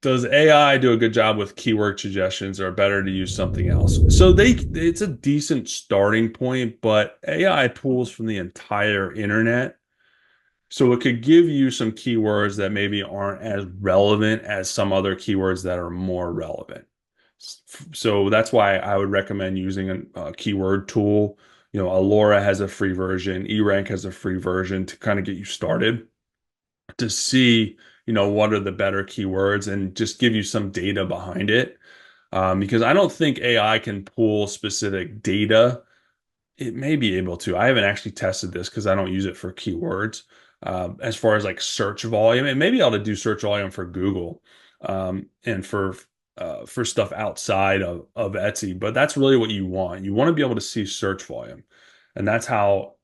Does AI do a good job with keyword suggestions or better to use something else? So it's a decent starting point, but AI pulls from the entire internet. So it could give you some keywords that maybe aren't as relevant as some other keywords that are more relevant. So that's why I would recommend using a keyword tool. Alura has a free version, E-Rank has a free version to kind of get you started to see, what are the better keywords and just give you some data behind it. Because I don't think AI can pull specific data. It may be able to. I haven't actually tested this because I don't use it for keywords. As far as like search volume, it may be able to do search volume for Google, and for stuff outside of Etsy. But that's really what you want. You want to be able to see search volume, and that's how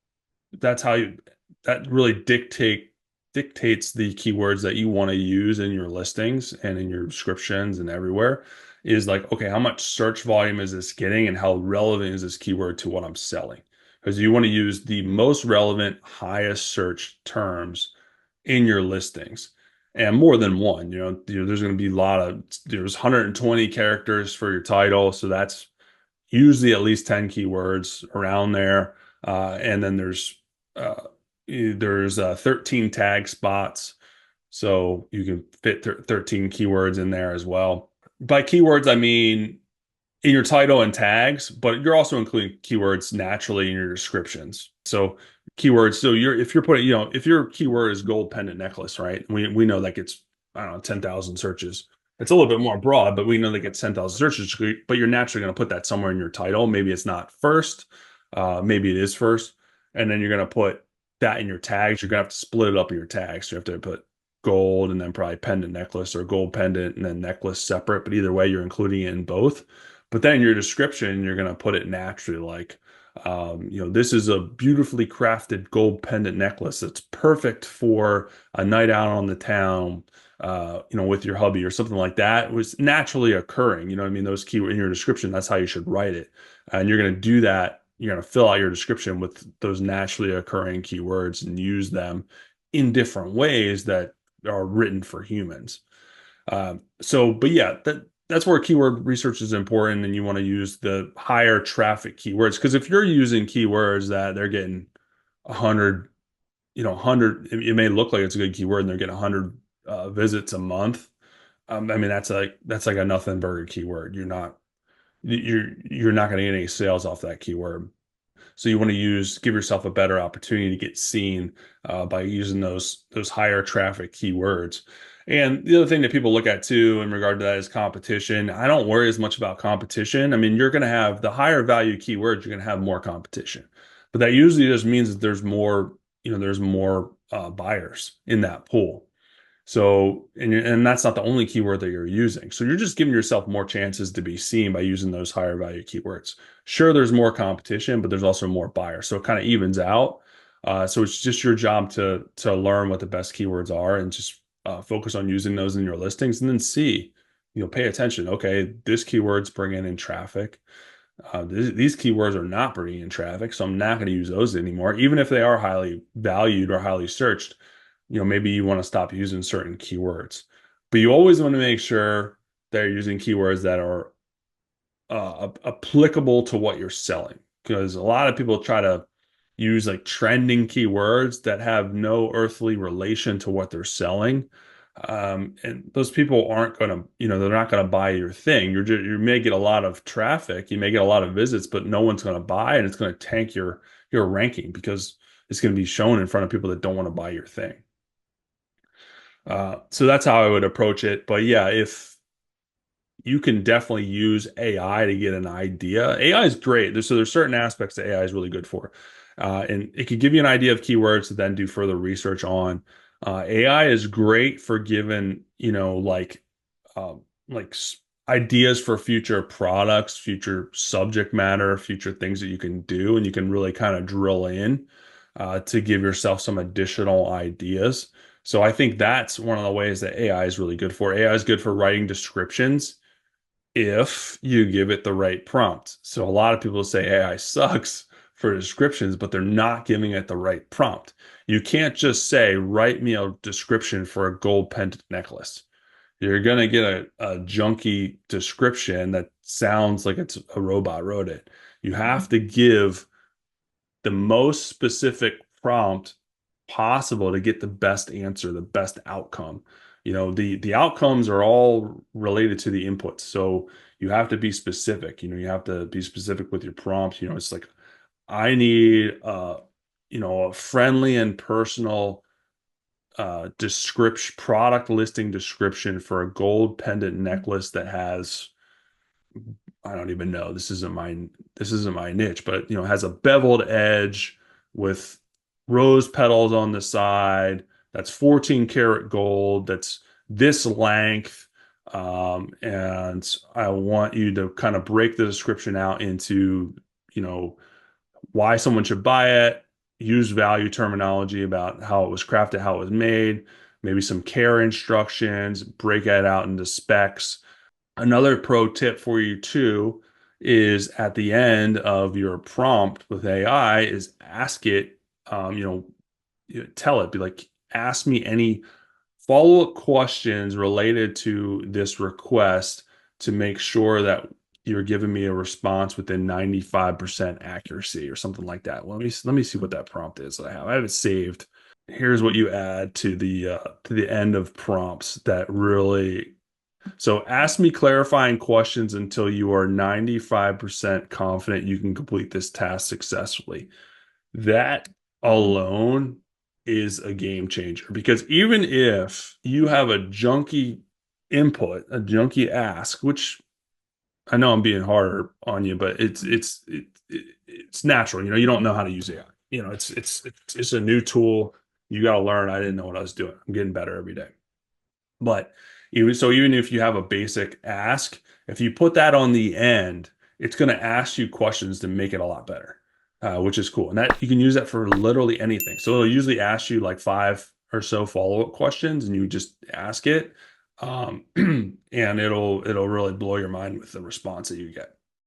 that really dictates the keywords that you want to use in your listings and in your descriptions and everywhere. Is like, okay, how much search volume is this getting and how relevant is this keyword to what I'm selling? Because you want to use the most relevant, highest search terms in your listings, and more than one. There's going to be there's 120 characters for your title, so that's usually at least 10 keywords around there. And then there's 13 tag spots, so you can fit 13 keywords in there as well. By keywords, I mean in your title and tags, but you're also including keywords naturally in your descriptions. So keywords, so if you're putting, if your keyword is gold pendant necklace, right? We know that gets, I don't know, 10,000 searches. It's a little bit more broad, but we know that gets 10,000 searches, but you're naturally going to put that somewhere in your title. Maybe it's not first, maybe it is first. And then you're going to put that in your tags. You're going to have to split it up in your tags. So you have to put gold and then probably pendant necklace, or gold pendant and then necklace separate. But either way, you're including it in both. But then in your description, you're going to put it naturally, like, this is a beautifully crafted gold pendant necklace that's perfect for a night out on the town, with your hubby or something like that. It was naturally occurring. You know what I mean? Those keywords in your description, that's how you should write it. And you're going to do that. You're going to fill out your description with those naturally occurring keywords and use them in different ways that are written for humans. But yeah, that's where keyword research is important, and you want to use the higher traffic keywords. Because if you're using keywords that they're getting 100, 100, it may look like it's a good keyword and they're getting 100 visits a month. I mean, that's like a nothing burger keyword. You're not going to get any sales off that keyword. So you want to give yourself a better opportunity to get seen by using those higher traffic keywords. And the other thing that people look at too in regard to that is competition. I don't worry as much about competition. I mean, you're going to have the higher value keywords, you're going to have more competition, but that usually just means that there's more buyers in that pool. So, and that's not the only keyword that you're using. So you're just giving yourself more chances to be seen by using those higher value keywords. Sure, there's more competition, but there's also more buyers. So it kind of evens out. So it's just your job to learn what the best keywords are and just focus on using those in your listings, and then see, pay attention. Okay, this keyword's bringing in traffic. These keywords are not bringing in traffic, so I'm not going to use those anymore, even if they are highly valued or highly searched. Maybe you want to stop using certain keywords, but you always want to make sure that you're using keywords that are applicable to what you're selling. Because a lot of people try to use like trending keywords that have no earthly relation to what they're selling. And those people aren't going to, they're not going to buy your thing. You may get a lot of traffic, you may get a lot of visits, but no one's going to buy, and it's going to tank your ranking because it's going to be shown in front of people that don't want to buy your thing. So that's how I would approach it. But yeah, if you can definitely use AI to get an idea. AI is great. There's certain aspects that AI is really good for. And it could give you an idea of keywords to then do further research on. AI is great for giving, like ideas for future products, future subject matter, future things that you can do, and you can really kind of drill in to give yourself some additional ideas. So I think that's one of the ways that AI is really good for. AI is good for writing descriptions if you give it the right prompt. So a lot of people say AI sucks for descriptions, but they're not giving it the right prompt. You can't just say, write me a description for a gold pendant necklace. You're gonna get a junky description that sounds like it's a robot wrote it. You have to give the most specific prompt possible to get the best answer, the best outcome. The outcomes are all related to the inputs. So you have to be specific. You have to be specific with your prompts. It's like I need a friendly and personal description, product listing description for a gold pendant necklace that has, I don't even know. This isn't my niche, but has a beveled edge with rose petals on the side. That's 14 karat gold. That's this length. And I want you to kind of break the description out into, you know, why someone should buy it, use value terminology about how it was crafted, how it was made, maybe some care instructions, break that out into specs. Another pro tip for you too is at the end of your prompt with AI is ask it, tell it, be like, ask me any follow-up questions related to this request to make sure that you're giving me a response within 95% accuracy or something like that. Let me see what that prompt is that I have. I have it saved. Here's what you add to the end of prompts that really. So ask me clarifying questions until you are 95% confident you can complete this task successfully. That alone is a game changer because even if you have a junky input, a junky ask, which I know I'm being harder on you, but it's natural. You don't know how to use AI. It's a new tool. You got to learn. I didn't know what I was doing. I'm getting better every day. But even if you have a basic ask, if you put that on the end, it's going to ask you questions to make it a lot better, which is cool. And that you can use that for literally anything. So it'll usually ask you like five or so follow-up questions, and you just ask it, and it'll really blow your mind with the response that you get.